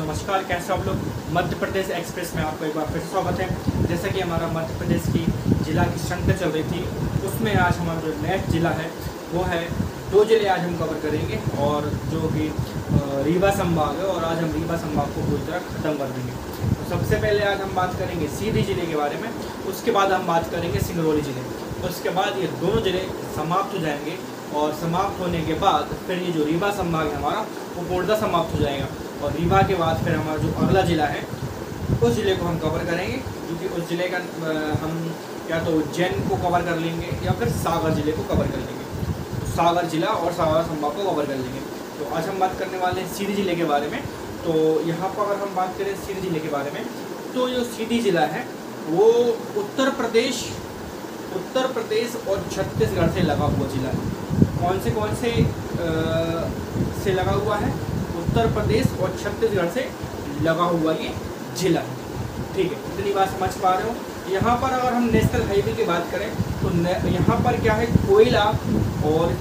नमस्कार, कैसे आप लोग। मध्य प्रदेश एक्सप्रेस में आपका एक बार फिर स्वागत है। जैसा कि हमारा मध्य प्रदेश की जिला की श्रृंखला चल रही थी, उसमें आज हमारा जो नेक्स्ट जिला है वो है, 2 जिले आज हम कवर करेंगे और जो कि रीवा संभाग है, और आज हम रीवा संभाग को पूरी तरह ख़त्म कर देंगे। तो सबसे पहले आज हम बात करेंगे सीधी जिले के बारे में, उसके बाद हम बात करेंगे सिंगरौली जिले, उसके बाद ये दोनों जिले समाप्त हो जाएंगे और समाप्त होने के बाद फिर ये जो रीवा संभाग है हमारा वो पूर्णतः समाप्त हो जाएगा। और रीवा के बाद फिर हमारा जो अगला ज़िला है उस ज़िले को हम कवर करेंगे, क्योंकि उस ज़िले का हम या तो उज्जैन को कवर कर लेंगे या फिर सागर ज़िले को कवर कर लेंगे। तो सागर ज़िला और सागर संभाग को कवर कर लेंगे। तो आज हम बात करने वाले हैं सीधी ज़िले के बारे में। तो यहाँ पर अगर हम बात करें सीधी ज़िले के बारे में, तो जो सीधी ज़िला है वो उत्तर प्रदेश और छत्तीसगढ़ से लगा हुआ ज़िला है। कौन से लगा हुआ है? उत्तर प्रदेश और छत्तीसगढ़ से लगा हुआ ये जिला है। ठीक है, इतनी बात समझ पा रहे हो। यहाँ पर अगर हम नेशनल हाईवे की बात करें तो यहाँ पर क्या है, कोयला और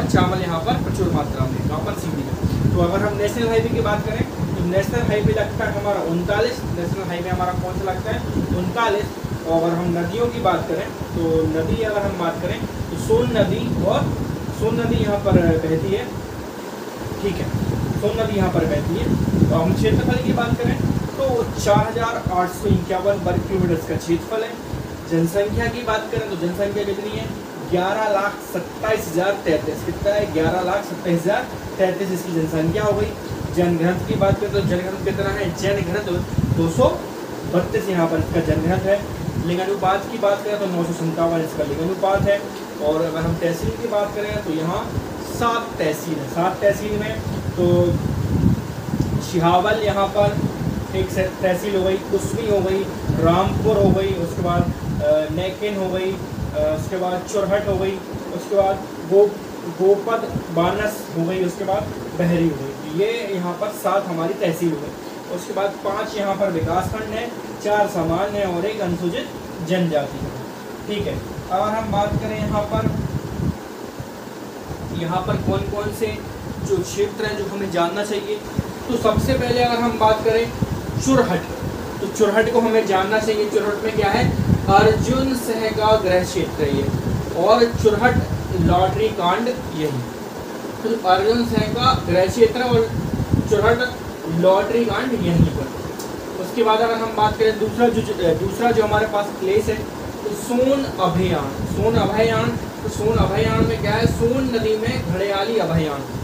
चावल यहाँ पर प्रचुर मात्रा में यहाँ पर सीधी में। तो अगर हम नेशनल हाईवे की बात करें तो नेशनल हाईवे लगता है हमारा 39। नेशनल हाईवे हमारा कौन सा लगता है? 39। और अगर हम नदियों की बात करें तो नदी अगर हम बात करें तो सोन नदी यहाँ पर बहती है। ठीक है, सोन नदी यहाँ पर बहती है। तो हम क्षेत्रफल की बात करें तो 4851 वर्ग किलोमीटर का क्षेत्रफल है। जनसंख्या की बात करें तो जनसंख्या कितनी है? 11,27,033। कितना है? 11,27,033 इसकी जनसंख्या हो गई। जनघनत्व की बात करें तो जनघनत्व कितना है? जनघनत्व 232 यहाँ पर इसका जनघनत्व है। लिंगानुपात की बात करें तो 957 इसका लिंगानुपात है। और अगर हम तहसील की बात करें तो यहाँ 7 तहसील है। 7 तहसील में तो सिहावल यहाँ पर एक तहसील हो गई, कुसमी हो गई, रामपुर हो गई, उसके बाद नेकिन हो गई, उसके बाद चुरहट हो गई, उसके बाद गोपद बानस हो गई, उसके बाद बहरी हो गई। ये यहाँ पर 7 हमारी तहसील हो गई। उसके बाद 5 यहाँ पर विकासखंड है, 4 सामान्य और 1 अनुसूचित जनजाति है। ठीक है, अगर हम बात करें यहाँ पर कौन से जो क्षेत्र हैं जो हमें जानना चाहिए, तो सबसे पहले अगर हम बात करें चुरहट, तो चुरहट को हमें जानना चाहिए। चुरहट में क्या है? अर्जुन सह का गृह क्षेत्र है ये, और चुरहट लॉटरी कांड यही। तो अर्जुन सह का गृह क्षेत्र और चुरहट लॉटरी कांड यहीं पर। उसके बाद अगर हम बात करें दूसरा जो हमारे पास प्लेस है तो सोन अभयारण्य। तो सोन अभयारण्य में क्या है? सोन नदी में घड़ियाली अभयारण्य।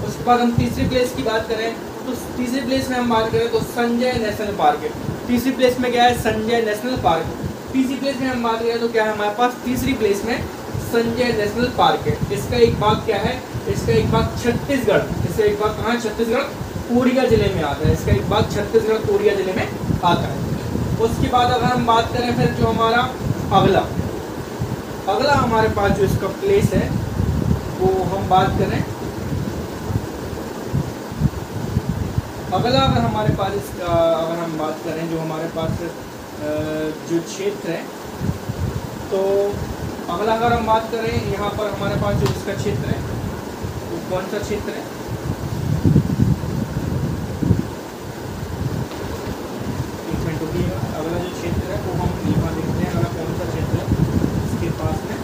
उसके बाद हम तीसरी प्लेस की बात करें तो तीसरी प्लेस में हम बात करें तो संजय नेशनल पार्क है। तीसरी प्लेस में क्या है? Sanjay national park. तीसरी प्लेस में हम बात करें तो क्या है हमारे पास? तीसरी प्लेस में संजय नेशनल पार्क है। इसका एक भाग क्या है? इसका एक भाग छत्तीसगढ़। इसका एक भाग कहाँ? छत्तीसगढ़ कोरिया जिले में आता है। इसका एक भाग छत्तीसगढ़ कोरिया जिले में आता है। उसके बाद अगर हम बात करें फिर जो हमारा अगला हमारे पास जो इसका प्लेस है वो हम बात करें, अगला अगर हमारे पास इसका अगर हम बात करें जो हमारे पास जो क्षेत्र है, तो अगला अगर हम बात करें यहाँ पर हमारे पास जो इसका क्षेत्र है वो कौन सा क्षेत्र है? एक मिनट रुकिएगा। अगला जो क्षेत्र है वो हम यहाँ देखते हैं, अगला कौन सा क्षेत्र है इसके पास में।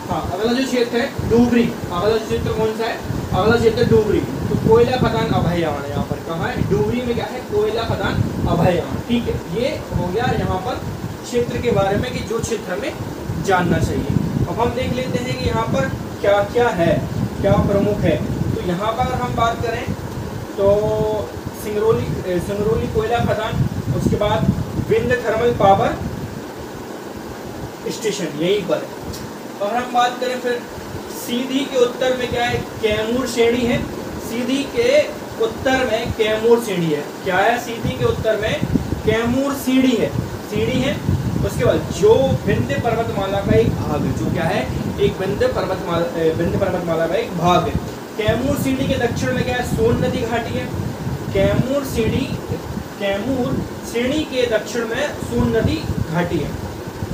हाँ, अगला जो क्षेत्र है डुबरी। अगला जो क्षेत्र कौन सा है? अगला क्षेत्र डुबरी। तो कोयला खदान अभयारण्य यहाँ पर कहाँ है? डुबरी में क्या है? कोयला खदान अभयारण्य। ठीक है, ये हो गया यहाँ पर क्षेत्र के बारे में कि जो क्षेत्र में जानना चाहिए। अब हम देख लेते हैं कि यहाँ पर क्या क्या है, क्या प्रमुख है। तो यहाँ पर हम बात करें तो सिंगरौली कोयला खदान, उसके बाद विंध्य थर्मल पावर स्टेशन यहीं पर है। और हम बात करें फिर सीधी के उत्तर में क्या है? कैमूर श्रेणी है। सीधी के उत्तर में कैमूर श्रेणी है। क्या है? सीधी के उत्तर में कैमूर सीढ़ी है। उसके बाद जो विंध्य पर्वतमाला का एक भाग है, जो क्या है? एक विंध्य पर्वतमाला का एक भाग है। कैमूर सीढ़ी के दक्षिण में क्या है? सोन नदी घाटी है। कैमूर श्रेणी के दक्षिण में सोन नदी घाटी है।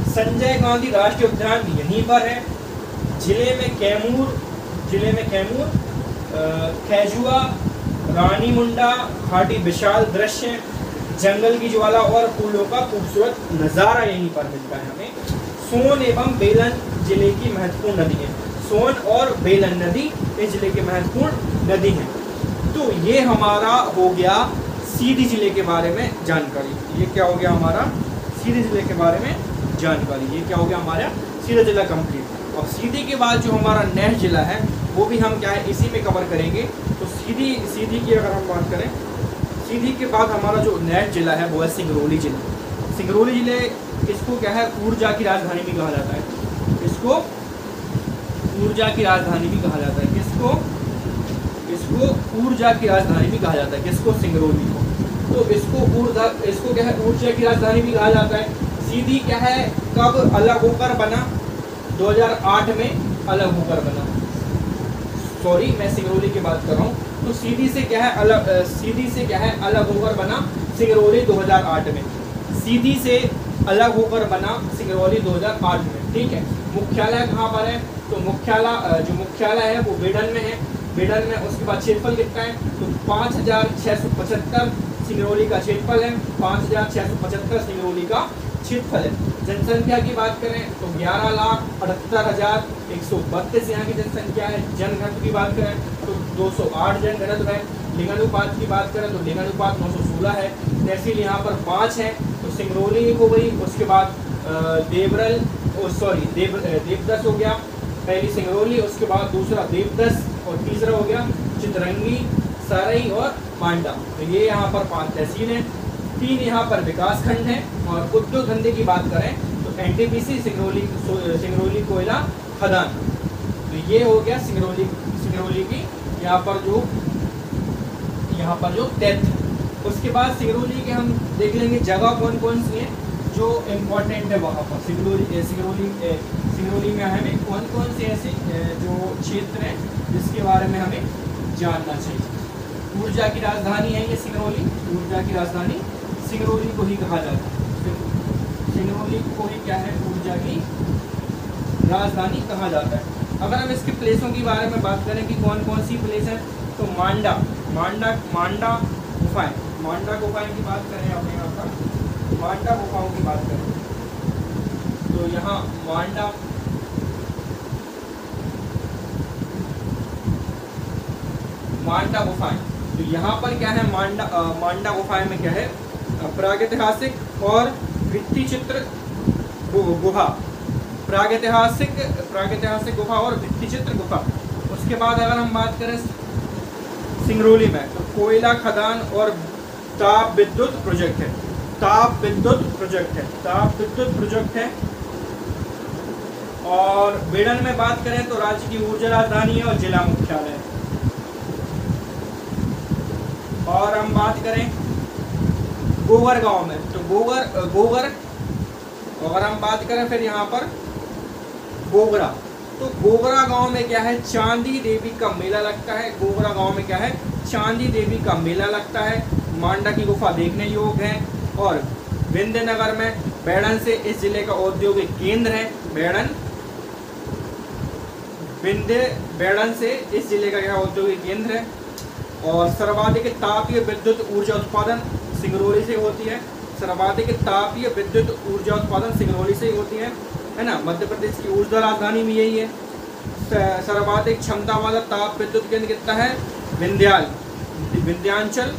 संजय गांधी राष्ट्रीय उद्यान यहीं पर है। जिले में कैमूर, खैजुआ, रानी मुंडा घाटी, विशाल दृश्य, जंगल की ज्वाला और फूलों का खूबसूरत नज़ारा यहीं पर मिलता है हमें। सोन एवं बेलन जिले की महत्वपूर्ण नदी है। सोन और बेलन नदी इस जिले की महत्वपूर्ण नदी है। तो ये हमारा हो गया सीधी जिले के बारे में जानकारी। ये क्या हो गया हमारा सीधी जिले के बारे में जानकारी। ये क्या हो गया हमारा सीधा जिला कंप्लीट। और सीधी के बाद जो हमारा नेक्स्ट जिला है वो भी हम क्या है इसी में कवर करेंगे। तो सीधी की अगर हम बात करें, सीधी के बाद हमारा जो नेक्स्ट जिला है वो है सिंगरौली जिला। सिंगरौली जिले इसको क्या है ऊर्जा की राजधानी भी कहा जाता है। इसको ऊर्जा की राजधानी भी कहा जाता है। इसको ऊर्जा की राजधानी भी कहा जाता है। किसको? सिंगरौली को। तो इसको क्या है ऊर्जा की राजधानी भी कहा जाता है। सीधी क्या है कब अलग होकर बना? 2008 में अलग होकर बना। सॉरी, मैं सिंगरौली की बात कर रहा हूँ। तो सीधी से क्या है अलग होकर बना सिंगरौली 2008 में। सीधी से अलग होकर बना सिंगरौली 2008 में। ठीक है। मुख्यालय कहाँ पर है? तो मुख्यालय है वो बेडन में है। बेडन में उसके बाद क्षेत्रफल कितना है? तो 5675 सिंगरौली का क्षेत्रफल है। 5675 सिंगरौली का क्षेत्रफल है। जनसंख्या की बात करें तो 11,78,132 यहाँ की जनसंख्या है। जनघनत्व की बात करें तो 208 जनघनत्व है। लिंगानुपात की बात करें तो लिंगानुपात 916 है। तहसील यहाँ पर 5 है। तो सिंगरौली हो गई, उसके बाद देवदस हो गया, पहली सिंगरौली, उसके बाद दूसरा देवदस और तीसरा हो गया चितरंगी, सरई और मांडा। तो ये यहाँ पर 5 तहसील हैं। 3 यहाँ पर विकास खंड हैं। और उद्योग धंधे की बात करें तो एनटीपीसी सिंगरौली कोयला खदान। तो ये हो गया सिंगरौली की यहाँ पर जो तथ्य। उसके बाद सिंगरौली के हम देख लेंगे जगह कौन कौन सी हैं जो इम्पोर्टेंट है वहाँ पर। सिंगरौली में हमें कौन कौन से ऐसे जो क्षेत्र हैं जिसके बारे में हमें जानना चाहिए। ऊर्जा की राजधानी है ये सिंगरौली। ऊर्जा की राजधानी सिंगरौली को ही कहा जाता है। सिंगरौली को ही क्या है ऊर्जा की राजधानी कहा जाता है। अगर हम इसके प्लेसों के बारे में बात करें कि कौन कौन सी प्लेस है तो मांडा गुफाएं की बात करें अपने यहाँ पर मांडा गुफाओं की बात करें तो यहाँ मांडा गुफाएं। तो यहाँ पर क्या है मांडा गुफाएं में क्या है प्रागैतिहासिक और भित्ति चित्र गुफा। प्रागैतिहासिक गुफा और भित्ति चित्र गुफा। उसके बाद अगर हम बात करें सिंगरौली में तो कोयला खदान और ताप विद्युत प्रोजेक्ट है। और बेडन में बात करें तो राज्य की ऊर्जा राजधानी है और जिला मुख्यालय है। और हम बात करें गोगर गांव में तो गोगर अगर हम बात करें फिर यहाँ पर गोगरा। तो गोगरा गांव में क्या है चांदी देवी का मेला लगता है। गोगरा गांव में क्या है चांदी देवी का मेला लगता है। मांडा की गुफा देखने योग्य है। और विंध्यनगर में बेडन से इस जिले का औद्योगिक केंद्र है। बेडन से इस जिले का क्या औद्योगिक केंद्र है। और सर्वाधिक तापीय विद्युत ऊर्जा उत्पादन सिंगरौली से होती है। सर्वाधिक तापीय विद्युत ऊर्जा उत्पादन सिंगरौली से ही होती है ना। मध्य प्रदेश की ऊर्जा राजधानी भी यही है। सर्वाधिक क्षमता वाला ताप विद्युत केंद्र कितना है विंध्याचल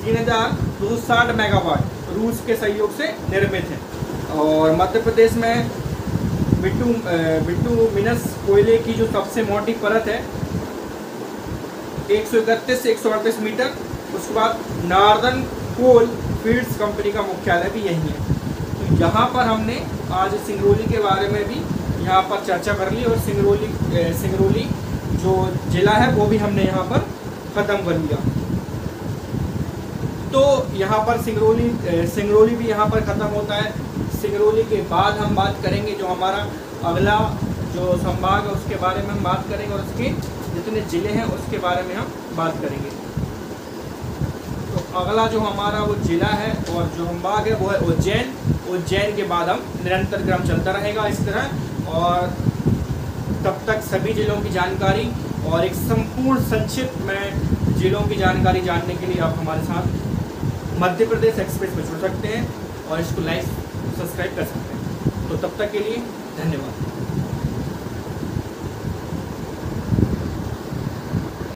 3260 मेगावाट रूस के सहयोग से निर्मित है। और मध्य प्रदेश में बिटुमिनस कोयले की जो सबसे मोटी परत है 131 से 138 मीटर। उसके बाद नॉर्दर्न कोल फील्ड्स कंपनी का मुख्यालय भी यही है। तो यहाँ पर हमने आज सिंगरौली के बारे में भी यहाँ पर चर्चा कर ली। और सिंगरौली जो जिला है वो भी हमने यहाँ पर ख़त्म कर लिया। तो यहाँ पर सिंगरौली भी यहाँ पर ख़त्म होता है। सिंगरौली के बाद हम बात करेंगे जो हमारा अगला जो संभाग है उसके बारे में हम बात करेंगे। और उसके जितने ज़िले हैं उसके बारे में हम बात करेंगे। तो अगला जो हमारा वो ज़िला है और जो संभाग है वो है उज्जैन के बाद हम निरंतर क्रम चलता रहेगा इस तरह। और तब तक सभी जिलों की जानकारी और एक संपूर्ण संक्षिप्त में जिलों की जानकारी जानने के लिए आप हमारे साथ मध्य प्रदेश एक्सप्रेस में जुड़ सकते हैं और इसको लाइक सब्सक्राइब कर सकते हैं। तो तब तक के लिए धन्यवाद।